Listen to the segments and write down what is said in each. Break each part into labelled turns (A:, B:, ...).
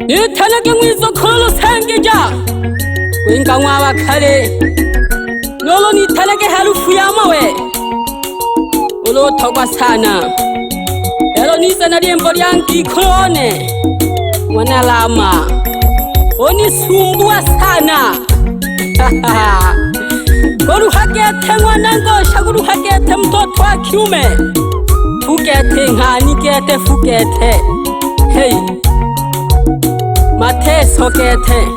A: Itanage mwizo kolo sangija Wenga mwawa kale Nolo ni tanage halufu ya mawe Olo togwa sana Elo nisa na riembo riangi Nkeone Mwana lama Oni sumbua sana Guru hagete mwanango Shaguru hagete mtoto wa kiume Fugete ngani gete fugete Hey Mateso gete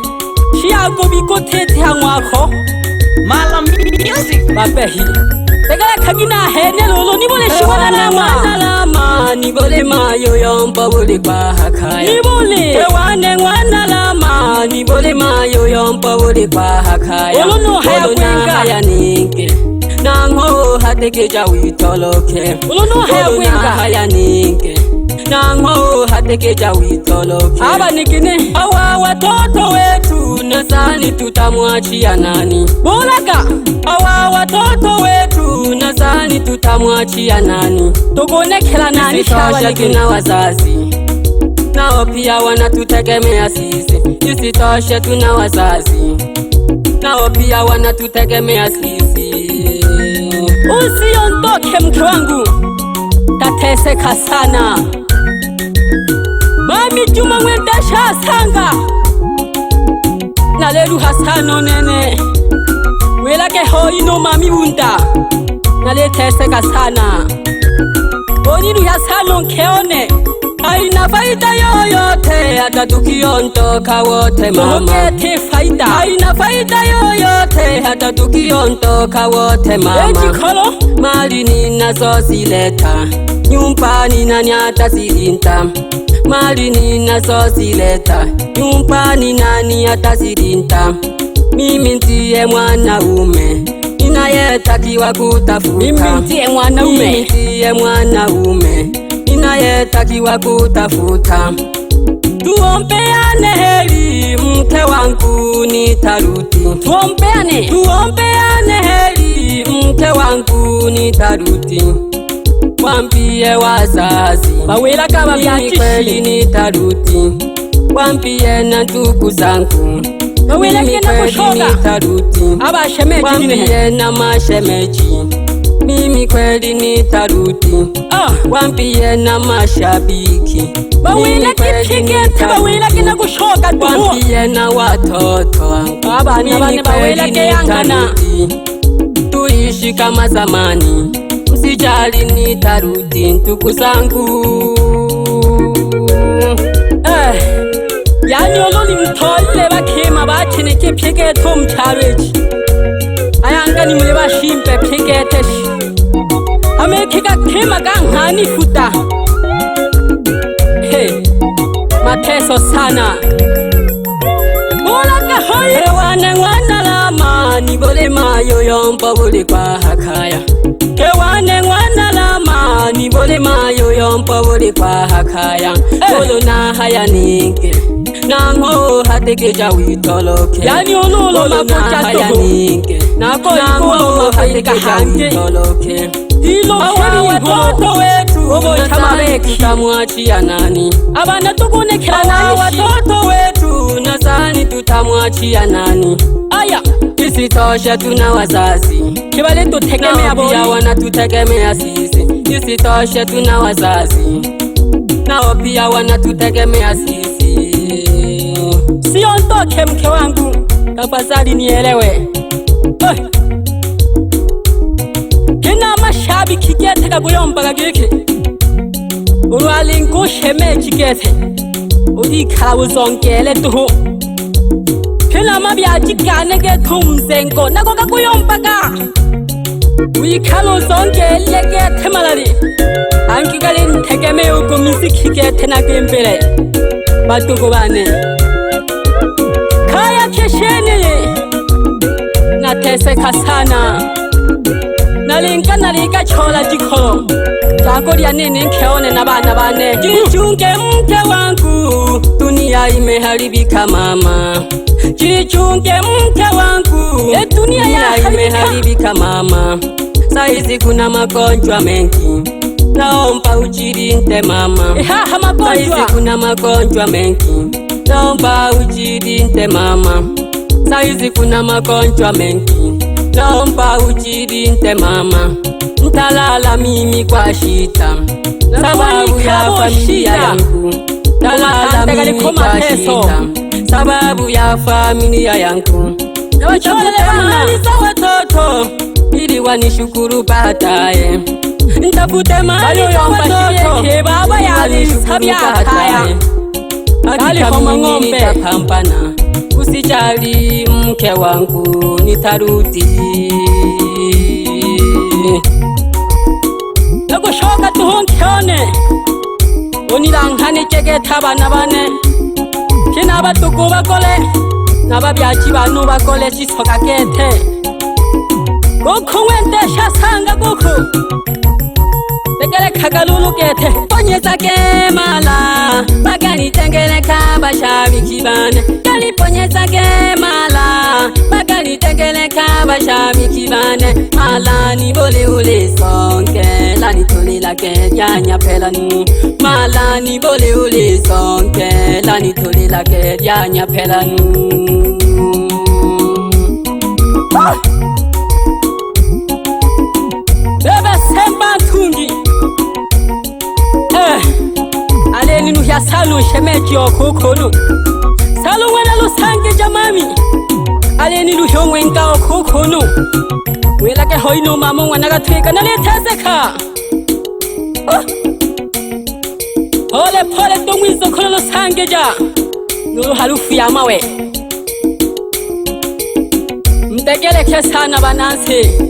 A: Shiago biko tete hangwako
B: Malam music
A: Babehi Tegala kagina hene lolo nibole shiwana lama Nibole mayo yompa bole kwa hakaya Nibole Kewane mwana lama Nibole mayo yompa bole kwa hakaya Olono haya kwenga haya ninke Nango hateke jawi toloke Olono haya kwenga haya ninke Nango hateke jawi toloke Aba nikine Awa watoto wetu Nasani tutamwachia nani Bolaga Awa watoto wetu Nasani tutamwachia nani Tugonekela nani shawa nikine na wazazi Nao pia wanatutegemea sisi Isitoshe tuna wazazi Nao pia wanatutegemea sisi Usiondoke mke wangu Tateseka sana Mami Juma mwendesha sanga Naleru hasano nene Welake hoi no mami bunda Nale teseka sana Oniru hasano Nkeone Haina faida yoyote Hata tukiondoka wote mama Haina faida yoyote Hata tukiondoka wote mama Mali ninazo zileta Nyumbani nani atazilinda Mali ninazo zileta Nyumbani nani atazilinda Mimi ndiye mwanaume Ninayetakiwa kutafuta Mimi ndiye mwanaume Ninayetakiwa kutafuta Tuombeane heri mke wangu nitarudi Tuombeane heri mke wangu nitarudi Wambie wazazi Bawela kama biachishi kweli nitarudi Wambie na ndugu zangu Bawela kena kushoga nitarudi Aba shemeji Wambie na mashemeji Mimi kweli nitarudi Wambie na mashabiki Bawela kipigete Bawela kena kushoga Wambie na watoto Aba ni bawela keyangana Tuishi kama zamani Usijali nitarudi ndugu zangu Yani oloni mtoile bakema bakeneke pigete omcharweji Ayanga ni mule bashimpe pigete Amekeka kema gankani futa Hey Mateso sana Mola kahoi Kewane mwana lama Nibole mayo yompa bole kwa hakaya Kewane mwana lama Nibole mayo yompa bole kwa hakaya Olo na haya ninke Nango hateke jawi toloke Yani olo makocha haya ninke Nango hateke jawi toloke Hilo awa watoto wetu Nasani tutamwachia nani Abana tugonekela nani watoto wetu Nasani tutamwachia nani Aya Isitoshe tuna wazazi Kibale tutegemea boni Nao pia wanatutegemea sisi Isitoshe tuna wazazi Nao pia wanatutegemea sisi Siondoke mke wangu Tafadhali nielewe Kena mashabiki gete kaguyomba kagike Urwalingo shemeji gete Urikala uzongele tuhu Kena mabyaji gane gete umzengo Nago kaguyomba ka Urikala uzongele gete malari Ankigale ntegeme uko miziki gete nagembele Batuko bane Kaya keshene Nateseka sana Nalinga naliga chola jikolo Jago ya nene Nkeone na bana bane Jichunge mke wangu Dunia imeharibika mama Jichunge mke wangu Dunia imeharibika mama Saizi kuna magonjwa mengi Naomba ujilinde mama Saizi kuna magonjwa mengi naomba ujilinde mama, saizi kuna magonjwa mengi, naomba ujilinde mama, ntalala mimi kwa shida, sababu ya familia yangu, ntalala mimi kwa shida, sababu ya familia yangu, nawachomelewanaliza watoto ili wanishukuru baadaye, ntafute mali za watoto baba yalisabya kaya alihoma ng'ombe nitapambana, usijali mke wangu nitarudi. Nagushoka tuhonkeone onirankane kegeta abana bane kina batugu bagole n'ababyaji banu bagole chisoka gete goko wendesha sanga goko tegele kagalulu gete ponyeza ke mala bagani tengele kabashabi kibane gali ponyeza ke mala bagani tengele kabashabi kibane mala ni bole ule sonke la ni tole la ke nyanya pelanu mala ni bole ule sonke la ni tole la ke nyanya pelanu. Bebe semba tungi aleni nuhya salu shemeji okukulu salu wena lusange jamami aleni luhyongwe nga okukulu welake hoino mama mwana gatweka naleteseka pole pole domwizo kolo lusange ja nuru halufu ya mawe mtegeleke sana banansi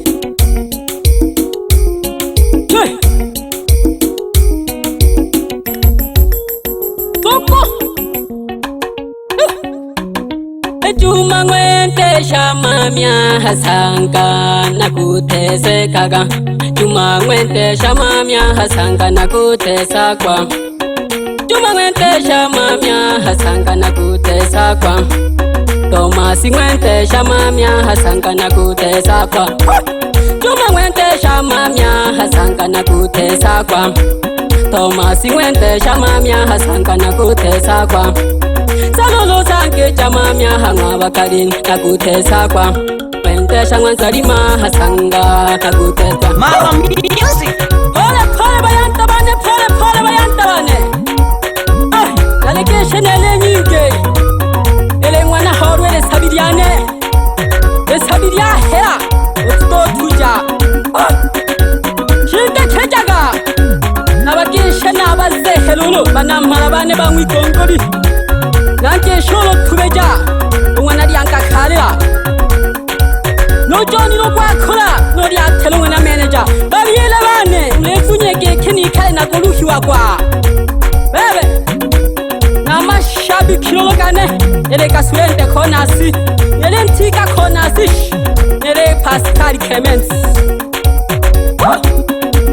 A: Toko Juma ngwente shamamya hasanga nakutese kaga Juma ngwente shamamya hasanga nakutesa kwa Juma ngwente shamamya hasanga nakutesa kwa Tomasi ngwente shamamya hasanga nakutesa kwa Juma ngwente shamamya hasanga nakutesa kwa Tomasi ngwente shamamya hasanga nakutesa kwa Salolo sange jamamya hanga bakarin nakutesa kwa Ngwente shangwan salima hasanga nakutesa
B: Mawe music.
A: Pole pole bayanta bane Naleke shenele nyinge Ele mwana horwe le sabiria hera Otto tuja Shinde kejaga Nabagisha nabaze helulu Banamara bane bangwikongori Nanke sholo tubeja Umwana lianka kalira No Johnny no kwakula No liatelo mwana manager Babiele bane Ulefunyege keni kale na goluhi wakwa Bebe Nama shabi kilolo gane Ele kasuende konasi Ele ntika konasi Ele Pascal Clements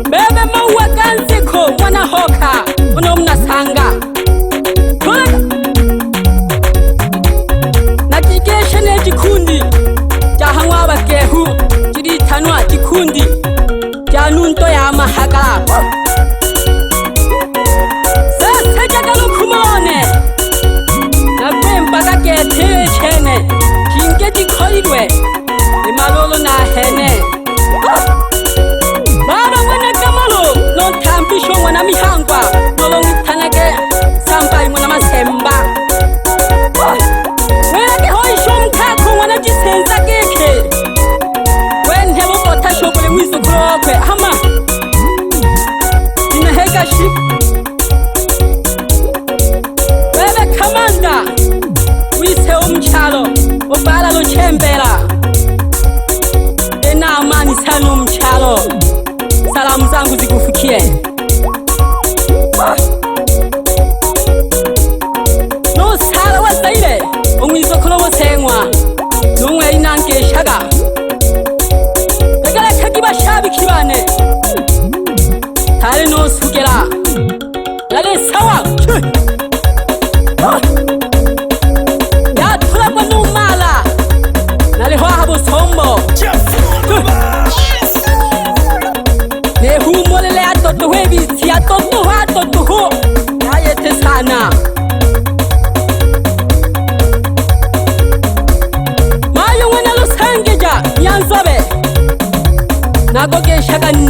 A: Bebe mawa ganziko Mwana hoka Uno mnasanga Kolega Nakigeshene jikundi Jahangwa bakehu Jiri tanwa jikundi Janunto ya mahagala Sasa jagalu kumone Nagwe mbaga gete chene Kinge jikoligwe Imalolo na hene Baba mwana kamalo No tambisho mwana mihangwa Nolongi tanage Sampai mwana masemba Welake hoi shomkako mwana jisenza geke Wen hebo bota shobole mwiso kurokwe Hama Inahega shik Bebe kamanda Wise umchalo Obala lo chembera Ena amani sana umchalo Salamu zangu zikufikie No sala wa zaire Umwizo kolo wa sengwa Nungwe inanke shaga Begala kagiba shabi kibane Tare no sugera Lale sawa Ya tula kwa numala Nale hoa habo sombo Ne humolele atoto webi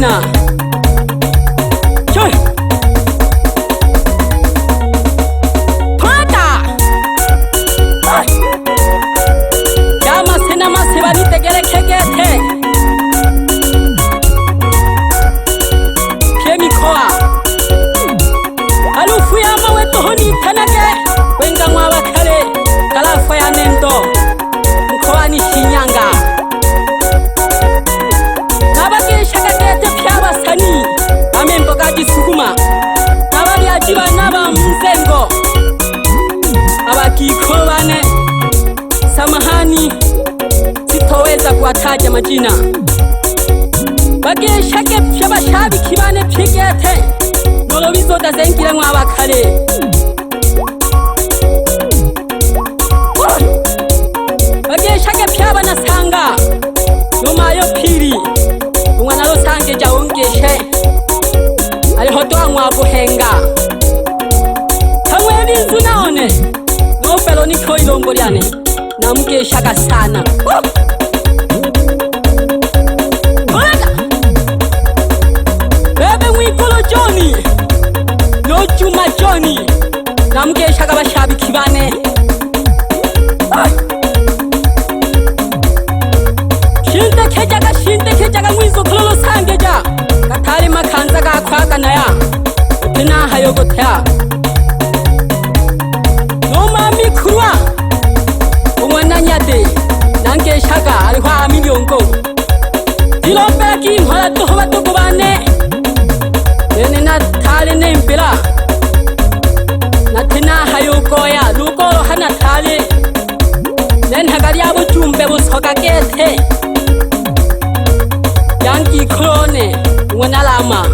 A: majina Choy Pata Yama sena masiba nitegere kegete Kemikoa Halufu ya Mawe tohoni tanage Wenga mwawa kale Kalafa ya nendo Nkeone Shinyanga Nabagesha kagete pyabasani Amembo gagisuguma Nabali ajiba naba mzengo Abakiko bane Samahani Sitoweza kuwataja majina Bagesha ke pyabashabi kibane pigete Nolobizo dazengira mwabakale Bagesha ke pyabana sanga Noma yo piri Umwana lo sange jaongeshe Aliho doa mwabuhenga Kamwe binzu naone No felo niko ilomboliane Namugesha gasana Bebe mwikolo Johnny No Juma Johnny Namugesha gabashabi kibane Shinte kejaga mwizo kololo sangeja Katari makanza ga kwaga na ya Utina hayogotea Noma mikruwa Umwana nyade Nangeshaga alihwa miliongo Zilombela ki mhala toho batoko bane Nene na tali nempela Natina hayogoya Lugolo hana tali Nen hagari abo jumbe busoka gete Nkeone Mwana lama